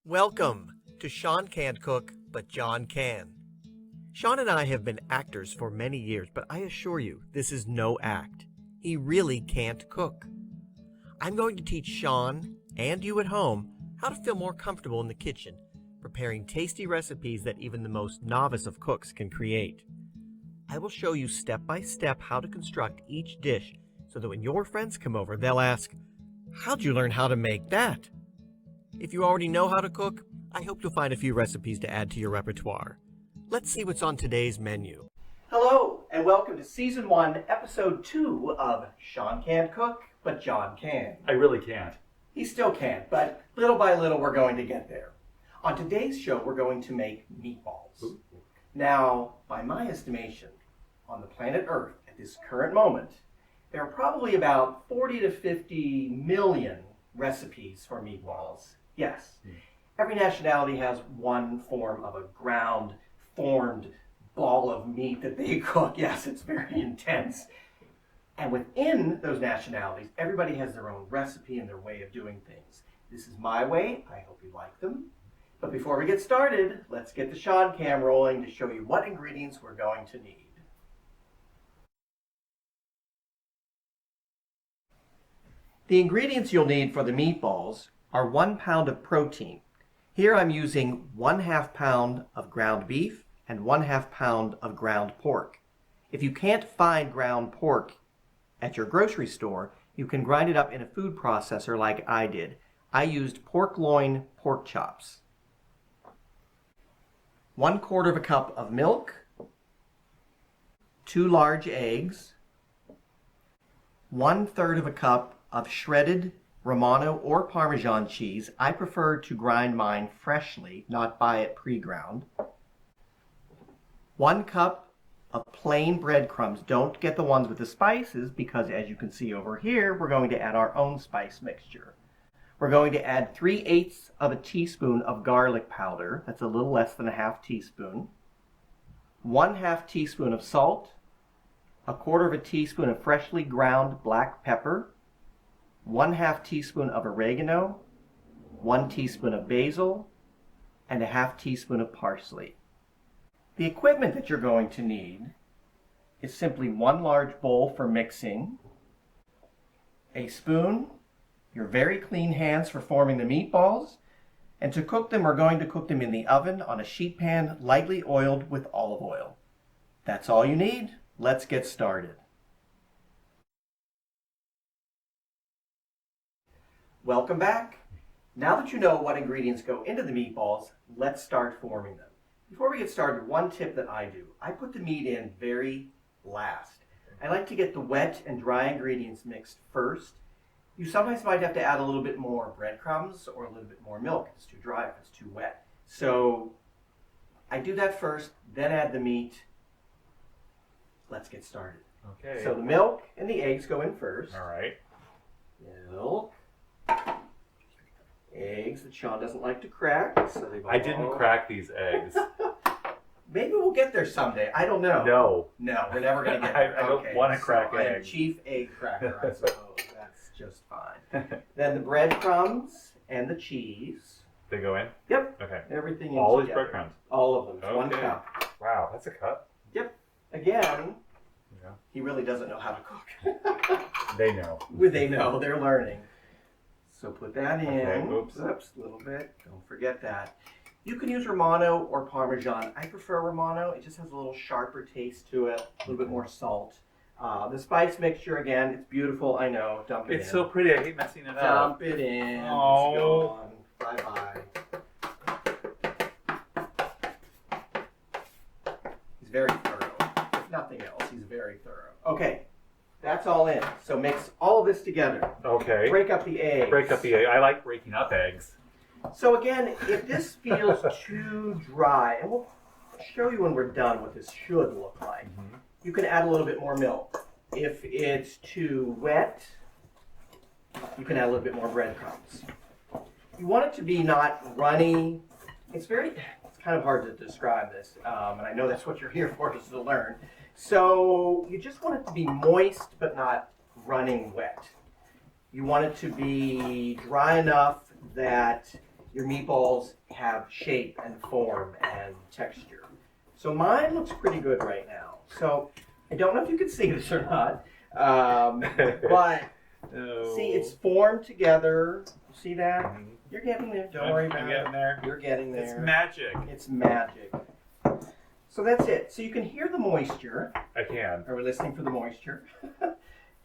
Welcome to Sean Can't Cook, but John Can. Sean and I have been actors for many years, but I assure you, this is no act. He really can't cook. I'm going to teach Sean and you at home how to feel more comfortable in the kitchen, preparing tasty recipes that even the most novice of cooks can create. I will show you step by step how to construct each dish so that when your friends come over, they'll ask, "How'd you learn how to make that?" If you already know how to cook, I hope you'll find a few recipes to add to your repertoire. Let's see what's on today's menu. Hello, and welcome to Season 1, Episode 2 of Sean Can't Cook, but John Can. I really can't. He still can't, but little by little we're going to get there. On today's show, we're going to make meatballs. Ooh. Now, by my estimation, on the planet Earth at this current moment, there are probably about 40 to 50 million recipes for meatballs. Yes, every nationality has one form of a ground formed ball of meat that they cook. Yes, it's very intense. And within those nationalities, everybody has their own recipe and their way of doing things. This is my way. I hope you like them. But before we get started, let's get the Sean Cam rolling to show you what ingredients we're going to need. The ingredients you'll need for the meatballs are 1 pound of protein. Here I'm using 1/2 pound of ground beef and 1/2 pound of ground pork. If you can't find ground pork at your grocery store, you can grind it up in a food processor like I did. I used pork loin pork chops. 1/4 cup of milk, 2 large eggs, 1/3 cup of shredded Romano or Parmesan cheese. I prefer to grind mine freshly, not buy it pre-ground. 1 cup of plain breadcrumbs. Don't get the ones with the spices because, as you can see over here, we're going to add our own spice mixture. We're going to add 3/8 of a teaspoon of garlic powder. That's a little less than a 1/2 teaspoon. 1/2 teaspoon of salt. 1/4 teaspoon of freshly ground black pepper. 1/2 teaspoon of oregano, 1 teaspoon of basil, and a 1/2 teaspoon of parsley. The equipment that you're going to need is simply 1 large bowl for mixing, a spoon, your very clean hands for forming the meatballs, and to cook them, we're going to cook them in the oven on a sheet pan lightly oiled with olive oil. That's all you need. Let's get started. Welcome back. Now that you know what ingredients go into the meatballs, let's start forming them. Before we get started, one tip that I do, I put the meat in very last. I like to get the wet and dry ingredients mixed first. You sometimes might have to add a little bit more breadcrumbs or a little bit more milk if it's too dry, if it's too wet. So I do that first, then add the meat. Let's get started. Okay. So the milk and the eggs go in first. All right. Milk. Eggs that Sean doesn't like to crack. So I didn't crack these eggs. Maybe we'll get there someday. I don't know. No, we're never going to get there. I don't want to crack eggs. Chief egg cracker, I suppose. That's just fine. Then the breadcrumbs and the cheese. They go in? Yep. Okay. Everything in All these together. breadcrumbs? All of them. Okay. 1 cup. Wow, that's a cup. Yep. Again, Yeah. he really doesn't know how to cook. They know. They know. They're learning. So put that in. Okay, oops. A little bit. Don't forget that. You can use Romano or Parmesan. I prefer Romano. It just has a little sharper taste to it, a little bit more salt. The spice mixture, again, it's beautiful. I know. Dump it in. It's so pretty. I hate messing it up. Dump it in. Oh. It's gone. Bye-bye. He's very thorough. If nothing else, he's very thorough. Okay. That's all in. So mix all of this together. Okay. Break up the eggs. Break up the egg. I like breaking up eggs. So again, if this feels too dry, and we'll show you when we're done what this should look like, you can add a little bit more milk. If it's too wet, you can add a little bit more breadcrumbs. You want it to be not runny. It's kind of hard to describe this, and I know that's what you're here for, is to learn. So you just want it to be moist, but not running wet. You want it to be dry enough that your meatballs have shape and form and texture. So mine looks pretty good right now. So I don't know if you can see this or not, but see, it's formed together. You see that? Mhm. You're getting there. Don't worry about I'm getting it. there. You're getting there. It's magic. It's magic. So that's it. So you can hear the moisture. I can. Are we listening for the moisture?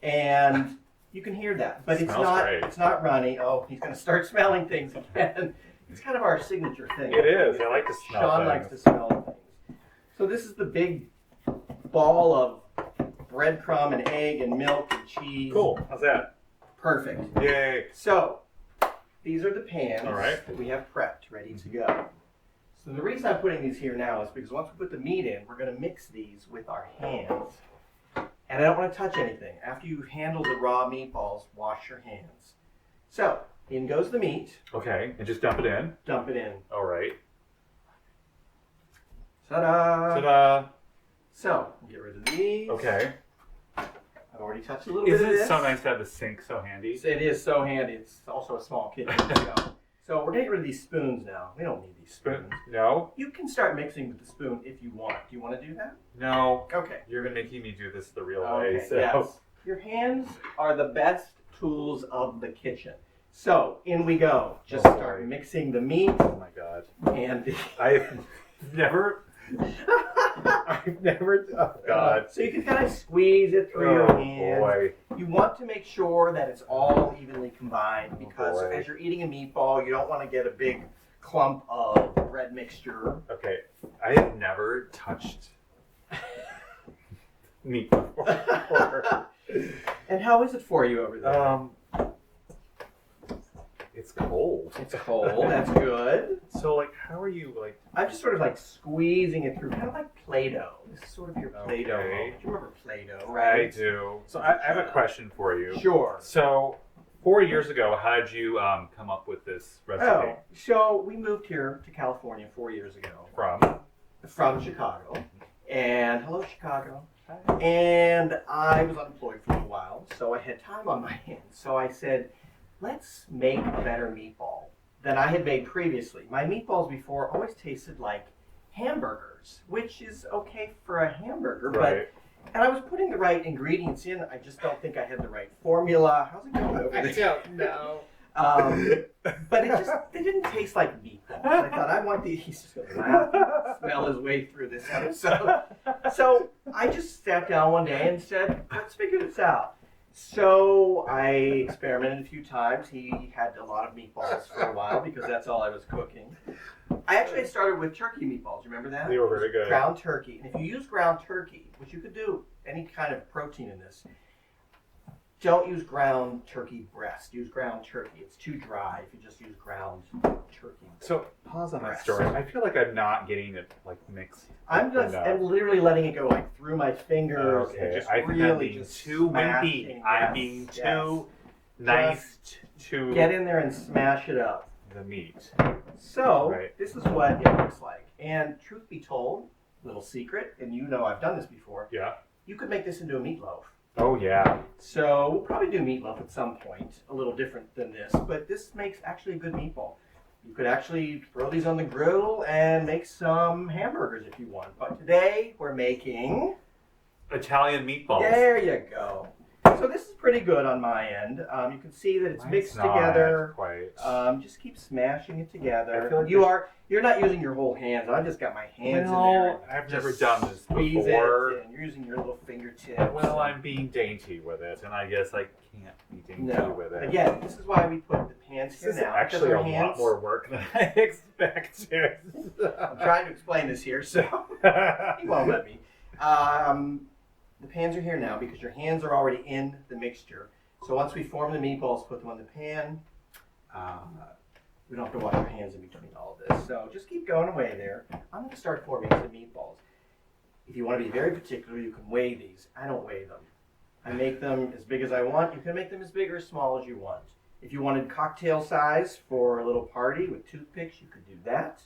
And you can hear that, but Smells great. it's not runny. Oh, he's going to start smelling things again. It's kind of our signature thing. It is. I like to smell Sean things. likes to smell things. So this is the big ball of breadcrumb and egg and milk and cheese. Cool. How's that? Perfect. Yay. So these are the pans All right. that we have prepped, ready to go. So the reason I'm putting these here now is because once we put the meat in, we're going to mix these with our hands. And I don't want to touch anything. After you handle the raw meatballs, wash your hands. So, in goes the meat. Okay. And just dump it in. Dump it in. All right. Ta-da! Ta-da. So, get rid of these. Okay. I've already touched a little bit Isn't of it this. so nice to have the sink so handy? It is so handy. It's also a small kitchen. So we're going to get rid of these spoons now. We don't need these spoons. No? You can start mixing with the spoon if you want. Do you want to do that? No. Okay. You're making me do this the real Okay, way. So. yes. Your hands are the best tools of the kitchen. So, in we go. Just Oh, start boy. mixing the meat Oh my God. and the... I've never. Oh God. So you can kind of squeeze it through your hands. Boy. You want to make sure that it's all evenly combined because boy. as you're eating a meatball, you don't want to get a big clump of bread mixture. Okay. I have never touched meat before. And how is it for you over there? It's cold. It's cold. That's good. So, like, how are you, like... I'm just sort of like squeezing it through, kind of like Play-Doh. This is sort of your Play-Doh. Okay. moment. Do you remember Play-Doh, I right? do. So, I have a question for you. Sure. So, 4 years ago, how did you come up with this recipe? Oh, so we moved here to California 4 years ago from Chicago. And hello, Chicago. Hi. And I was unemployed for a while, so I had time on my hands. So I said, let's make a better meatball than I had made previously. My meatballs before always tasted like hamburgers, which is okay for a hamburger, Right. and I was putting the right ingredients in. I just don't think I had the right formula. How's it going over there? don't know. But they didn't taste like meatballs. I thought, I want these. He's just going to laugh, smell his way through this episode. So I just sat down one day and said, let's figure this out. So I experimented a few times. He had a lot of meatballs for a while because that's all I was cooking. I actually started with turkey meatballs. Remember that? They were very good. Ground turkey. And if you use ground turkey, which you could do any kind of protein in this, don't use ground turkey breast. Use ground turkey. It's too dry if you just use ground turkey. So, pause on that breast. story. I feel like I'm not getting it, like, mixed. I'm literally letting it go like through my fingers. And Okay, just I think I'm really being just too smashing. wimpy. I'm Yes, being yes. too nice to Get in there and smash it up. the meat. So, Right. this is what it looks like. And truth be told, little secret, and you know I've done this before, Yeah. you could make this into a meatloaf. Oh, yeah. So, we'll probably do meatloaf at some point, a little different than this, but this makes actually a good meatball. You could actually throw these on the grill and make some hamburgers if you want. But today, we're making... Italian meatballs. There you go. So this is pretty good on my end. You can see that it's Mine's mixed not together. Quite. Just keep smashing it together. I feel like You're not using your whole hands. I've just got my hands in there. Well, and I've just never done this squeeze before. It, and you're using your little fingertips. Well, I'm being dainty with it, and I guess I can't be dainty with it. Again, this is why we put the pans here This is now. actually because a our hands, lot more work than I expected. I'm trying to explain this here, so he won't let me. The pans are here now because your hands are already in the mixture. So once we form the meatballs, put them on the pan. We don't have to wash our hands in between all of this. So just keep going away there. I'm going to start forming some meatballs. If you want to be very particular, you can weigh these. I don't weigh them. I make them as big as I want. You can make them as big or as small as you want. If you wanted cocktail size for a little party with toothpicks, you could do that.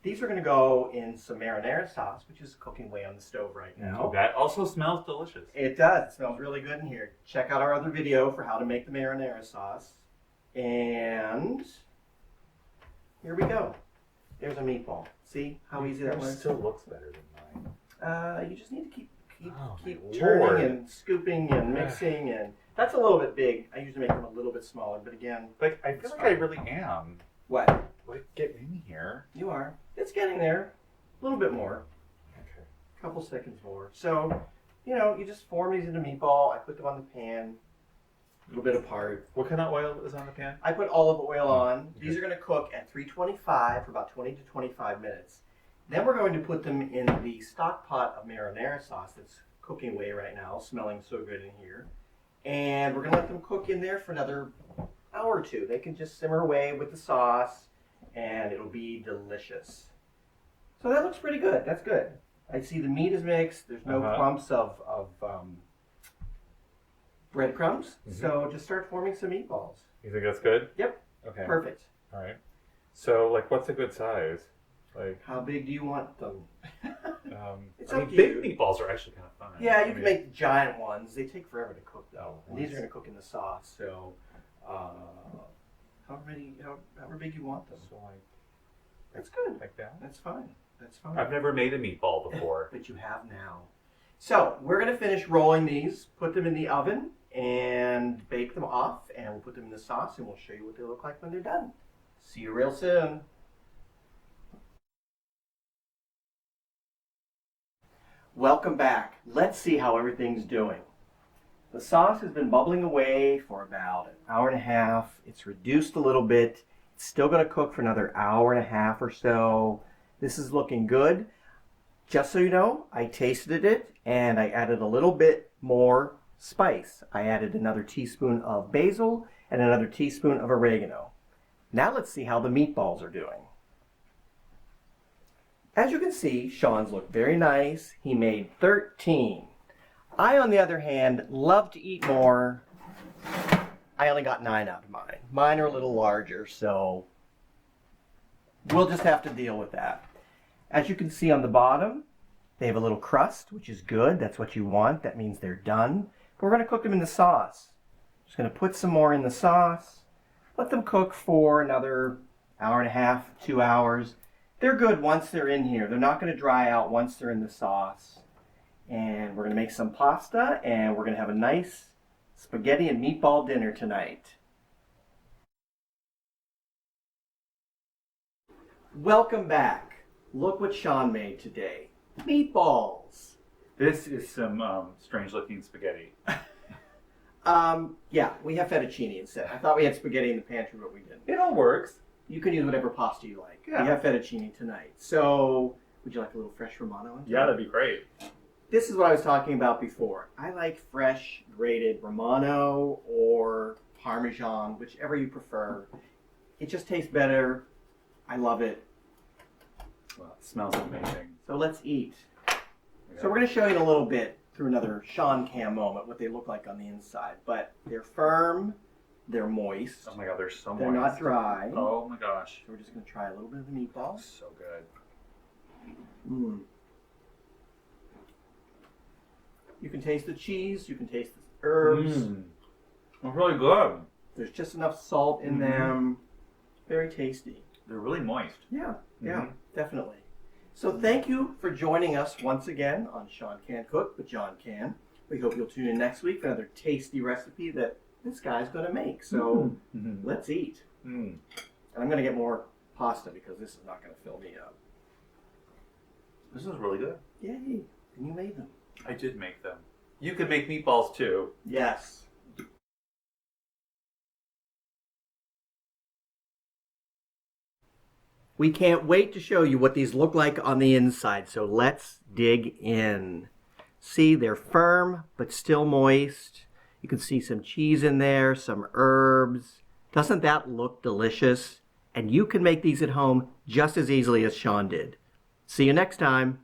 These are going to go in some marinara sauce, which is cooking away on the stove right now. Oh, that also smells delicious. It does. It smells really good in here. Check out our other video for how to make the marinara sauce. And here we go. There's a meatball. See how easy that Yours was? still looks better than mine. You just need to keep Oh, my turning Lord. and scooping and mixing, and that's a little bit big. I usually make them a little bit smaller, but again, Like, I feel like I really am. what? Like, get in here. You are. It's getting there. A little bit more. Okay. A couple seconds more. So, you just form these into meatball. I put them on the pan, a little bit apart. What kind of oil is on the pan? I put olive oil on. Okay. These are going to cook at 325 for about 20 to 25 minutes. Then we're going to put them in the stock pot of marinara sauce that's cooking away right now, smelling so good in here. And we're going to let them cook in there for another hour or two. They can just simmer away with the sauce, and it'll be delicious. So that looks pretty good. That's good. I see the meat is mixed. There's no clumps of breadcrumbs. Mm-hmm. So just start forming some meatballs. You think that's good? Yep. Okay. Perfect. All right. So, like, what's a good size? Like, How big do you want them? It's I mean, up to big you. meatballs are actually kind of fun. Yeah, I you mean, can make giant ones. They take forever to cook though. Oh, And these are nice. going to cook in the sauce. So, however big you want them. So, like, That's good. like that? That's fine. That's fine. I've never made a meatball before. But you have now. So we're going to finish rolling these, put them in the oven, and bake them off. And we'll put them in the sauce, and we'll show you what they look like when they're done. See you real soon. Welcome back. Let's see how everything's doing. The sauce has been bubbling away for about an hour and a half. It's reduced a little bit. It's still going to cook for another hour and a half or so. This is looking good. Just so you know, I tasted it and I added a little bit more spice. I added another teaspoon of basil and another teaspoon of oregano. Now let's see how the meatballs are doing. As you can see, Sean's look very nice. He made 13. I, on the other hand, love to eat more. I only got 9 out of mine. Mine are a little larger, so we'll just have to deal with that. As you can see on the bottom, they have a little crust, which is good. That's what you want. That means they're done. But we're going to cook them in the sauce. Just going to put some more in the sauce. Let them cook for another hour and a half, 2 hours. They're good once they're in here. They're not going to dry out once they're in the sauce. And we're going to make some pasta, and we're going to have a nice spaghetti and meatball dinner tonight. Welcome back. Look what Sean made today. Meatballs. This is some strange-looking spaghetti. Yeah, we have fettuccine instead. I thought we had spaghetti in the pantry, but we didn't. It all works. You can use whatever pasta you like. Yeah. We have fettuccine tonight. So, would you like a little fresh Romano? on top? Yeah, that'd be great. This is what I was talking about before. I like fresh grated Romano or Parmesan, whichever you prefer. It just tastes better. I love it. Well, it smells amazing. So let's eat. Yeah. So we're going to show you in a little bit through another Sean Cam moment what they look like on the inside. But they're firm, they're moist, Oh my god, they're so they're moist. not dry. Oh my gosh. So we're just going to try a little bit of the meatballs. So good. Mm. You can taste the cheese, you can taste the herbs. It's really good. There's just enough salt in them. Very tasty. They're really moist. Yeah, Mhm. definitely. So thank you for joining us once again on Sean Can Cook with John Can. We hope you'll tune in next week for another tasty recipe that this guy's going to make. So let's eat. Mm. And I'm going to get more pasta because this is not going to fill me up. This is really good. Yay. And you made them. I did make them. You can make meatballs too. Yes. We can't wait to show you what these look like on the inside, so let's dig in. See, they're firm, but still moist. You can see some cheese in there, some herbs. Doesn't that look delicious? And you can make these at home just as easily as Sean did. See you next time.